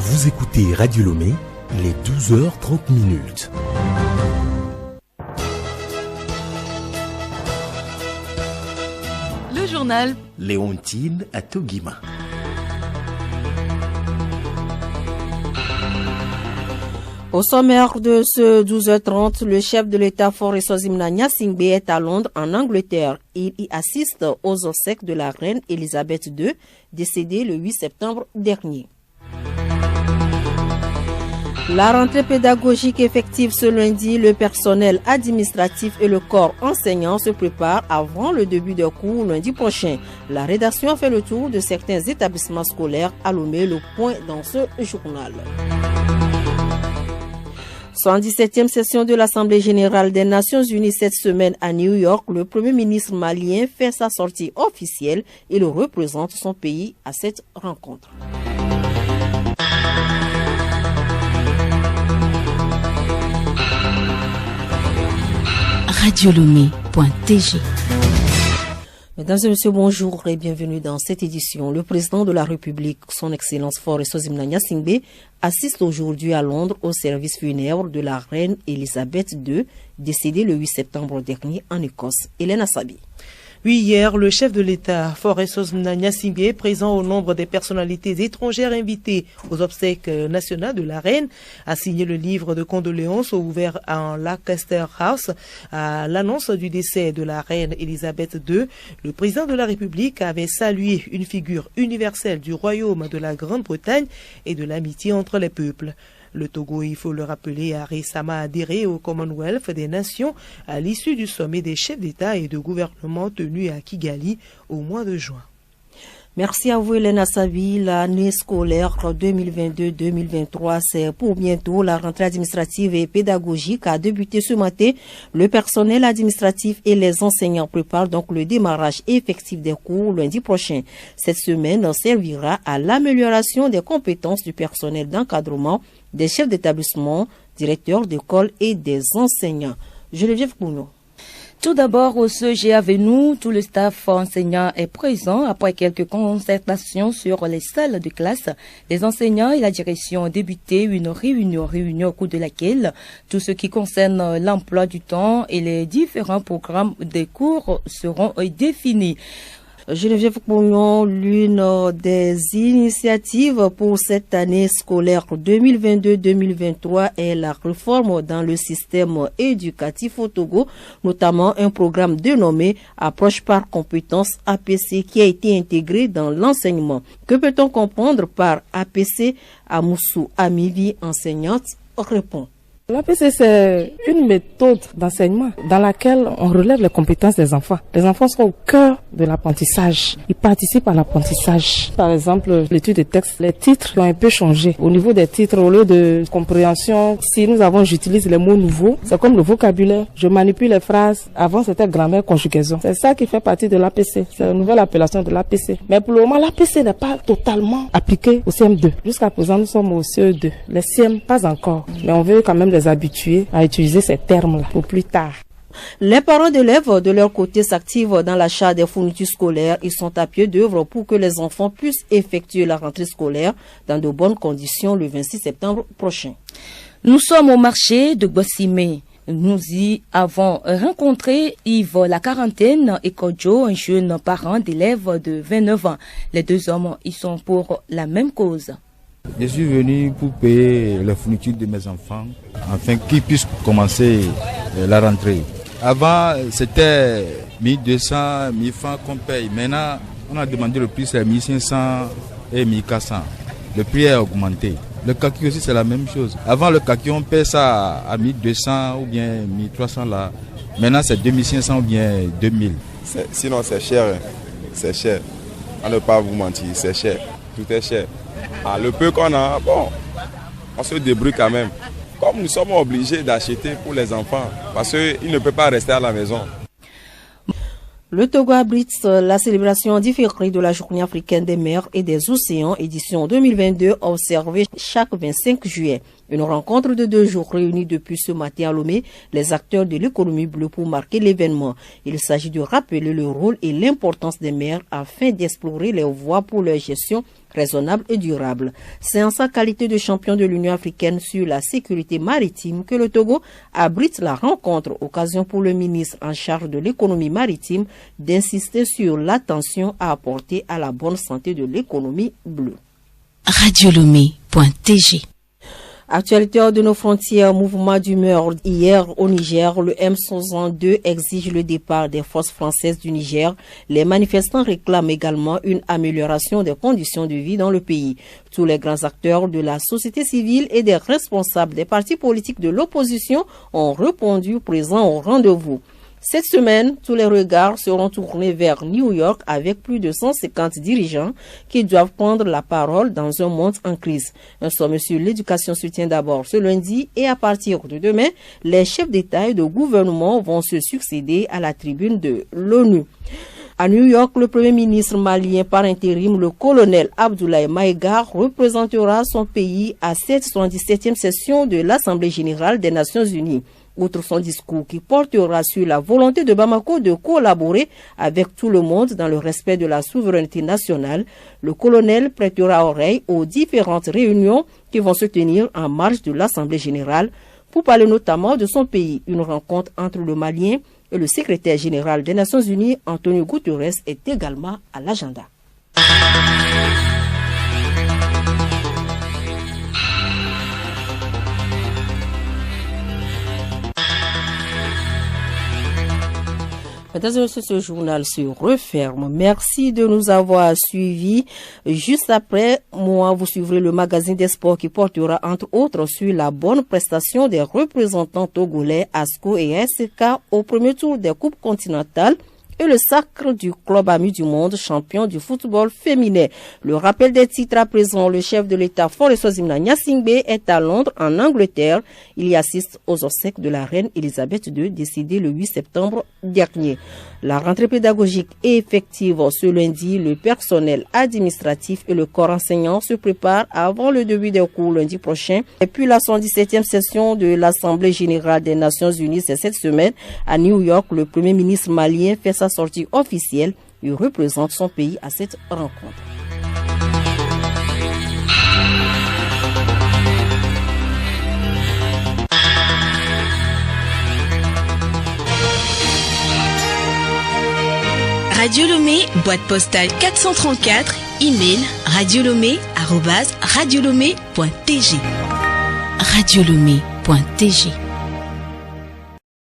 Vous écoutez Radio Lomé, il est 12h30. Le journal Léontine Atogima. Au sommaire de ce 12h30, le chef de l'État Faure Eswazimna Gnassingbé est à Londres, en Angleterre. Il y assiste aux obsèques de la reine Elisabeth II, décédée le 8 septembre dernier. La rentrée pédagogique effective ce lundi, le personnel administratif et le corps enseignant se préparent avant le début des cours lundi prochain. La rédaction a fait le tour de certains établissements scolaires à Lomé, le point dans ce journal. 117e session de l'Assemblée générale des Nations unies cette semaine à New York, le Premier ministre malien fait sa sortie officielle et le représente son pays à cette rencontre. radiolomé.tg. Mesdames et messieurs, bonjour et bienvenue dans cette édition. Le président de la République, son Excellence Faure Eswazimna Gnassingbé, assiste aujourd'hui à Londres au service funèbre de la reine Elisabeth II, décédée le 8 septembre dernier en Écosse. Hélène Assabi. Oui, hier, le chef de l'État, Faure Eswazimna Gnassingbé, présent au nombre des personnalités étrangères invitées aux obsèques nationales de la reine, a signé le livre de condoléances ouvert en Lancaster House à l'annonce du décès de la reine Elisabeth II. Le président de la République avait salué une figure universelle du royaume de la Grande-Bretagne et de l'amitié entre les peuples. Le Togo, il faut le rappeler, a récemment adhéré au Commonwealth des Nations à l'issue du sommet des chefs d'État et de gouvernement tenu à Kigali au mois de juin. Merci à vous, Hélène Assabi. L'année scolaire 2022-2023, c'est pour bientôt. La rentrée administrative et pédagogique a débuté ce matin. Le personnel administratif et les enseignants préparent donc le démarrage effectif des cours lundi prochain. Cette semaine servira à l'amélioration des compétences du personnel d'encadrement, des chefs d'établissement, directeurs d'école et des enseignants. Geneviève Bouno. Tout d'abord, au CG Avenou, tout le staff enseignant est présent. Après quelques concertations sur les salles de classe, les enseignants et la direction ont débuté une réunion au cours de laquelle tout ce qui concerne l'emploi du temps et les différents programmes des cours seront définis. Geneviève Pognon, l'une des initiatives pour cette année scolaire 2022-2023 est la réforme dans le système éducatif au Togo, notamment un programme dénommé Approche par compétences APC qui a été intégré dans l'enseignement. Que peut-on comprendre par APC? Amoussou Amivi, enseignante, répond. L'APC, c'est une méthode d'enseignement dans laquelle on relève les compétences des enfants. Les enfants sont au cœur de l'apprentissage. Ils participent à l'apprentissage. Par exemple, l'étude des textes, les titres ont un peu changé. Au niveau des titres, au lieu de compréhension, si j'utilise les mots nouveaux, c'est comme le vocabulaire. Je manipule les phrases. Avant, c'était grammaire, conjugaison. C'est ça qui fait partie de l'APC. C'est une nouvelle appellation de l'APC. Mais pour le moment, l'APC n'est pas totalement appliquée au CM2. Jusqu'à présent, nous sommes au CE2. Les CM, pas encore. Mais on veut quand même les habituer à utiliser ces termes-là pour plus tard. Les parents d'élèves, de leur côté, s'activent dans l'achat des fournitures scolaires. Ils sont à pied d'œuvre pour que les enfants puissent effectuer la rentrée scolaire dans de bonnes conditions le 26 septembre prochain. Nous sommes au marché de Bossimé. Nous y avons rencontré Yves la quarantaine et Kodjo, un jeune parent d'élèves de 29 ans. Les deux hommes y sont pour la même cause. Je suis venu pour payer les fournitures de mes enfants afin qu'ils puissent commencer la rentrée. Avant, c'était 1200, 1000 francs qu'on paye. Maintenant, on a demandé le prix, c'est 1500 et 1400. Le prix a augmenté. Le kaki aussi, c'est la même chose. Avant, le kaki, on paye ça à 1200 ou bien 1300 là. Maintenant, c'est 2500 ou bien 2000. Sinon, c'est cher. C'est cher. On ne peut pas vous mentir, c'est cher. Tout est cher. Le peu qu'on a, bon, on se débrouille quand même. Comme nous sommes obligés d'acheter pour les enfants, parce qu'ils ne peuvent pas rester à la maison. Le Togo abrite la célébration différée de la Journée africaine des mers et des océans, édition 2022, observée chaque 25 juillet. Une rencontre de 2 jours réunie depuis ce matin à Lomé, les acteurs de l'économie bleue pour marquer l'événement. Il s'agit de rappeler le rôle et l'importance des mers afin d'explorer les voies pour leur gestion raisonnable et durable. C'est en sa qualité de champion de l'Union africaine sur la sécurité maritime que le Togo abrite la rencontre, occasion pour le ministre en charge de l'économie maritime d'insister sur l'attention à apporter à la bonne santé de l'économie bleue. Radiolomé.tg. Actualité hors de nos frontières, mouvement d'humeur. Hier au Niger, le M62 exige le départ des forces françaises du Niger. Les manifestants réclament également une amélioration des conditions de vie dans le pays. Tous les grands acteurs de la société civile et des responsables des partis politiques de l'opposition ont répondu présents au rendez-vous. Cette semaine, tous les regards seront tournés vers New York avec plus de 150 dirigeants qui doivent prendre la parole dans un monde en crise. Un sommet sur l'éducation se tient d'abord ce lundi et à partir de demain, les chefs d'État et de gouvernement vont se succéder à la tribune de l'ONU. À New York, le premier ministre malien par intérim, le colonel Abdoulaye Maïga, représentera son pays à cette 77e session de l'Assemblée générale des Nations unies. Outre son discours qui portera sur la volonté de Bamako de collaborer avec tout le monde dans le respect de la souveraineté nationale, le colonel prêtera oreille aux différentes réunions qui vont se tenir en marge de l'Assemblée générale pour parler notamment de son pays. Une rencontre entre le Malien et le secrétaire général des Nations unies, Antonio Guterres, est également à l'agenda. Mesdames et messieurs, ce journal se referme. Merci de nous avoir suivis. Juste après moi, vous suivrez le magazine des sports qui portera entre autres sur la bonne prestation des représentants togolais ASCO et SK au premier tour des Coupes continentales et le sacre du club ami du monde champion du football féminin. Le rappel des titres à présent, le chef de l'État Faure-Eswazimna Gnassingbé est à Londres en Angleterre. Il y assiste aux obsèques de la reine Elisabeth II décédée le 8 septembre dernier. La rentrée pédagogique est effective ce lundi. Le personnel administratif et le corps enseignant se préparent avant le début des cours lundi prochain. Et puis la 117e session de l'Assemblée générale des Nations unies, c'est cette semaine à New York. Le premier ministre malien fait sa sortie officielle. Il représente son pays à cette rencontre. Radio Lomé, boîte postale 434, email radiolomé@radiolomé.tg. Radiolomé.tg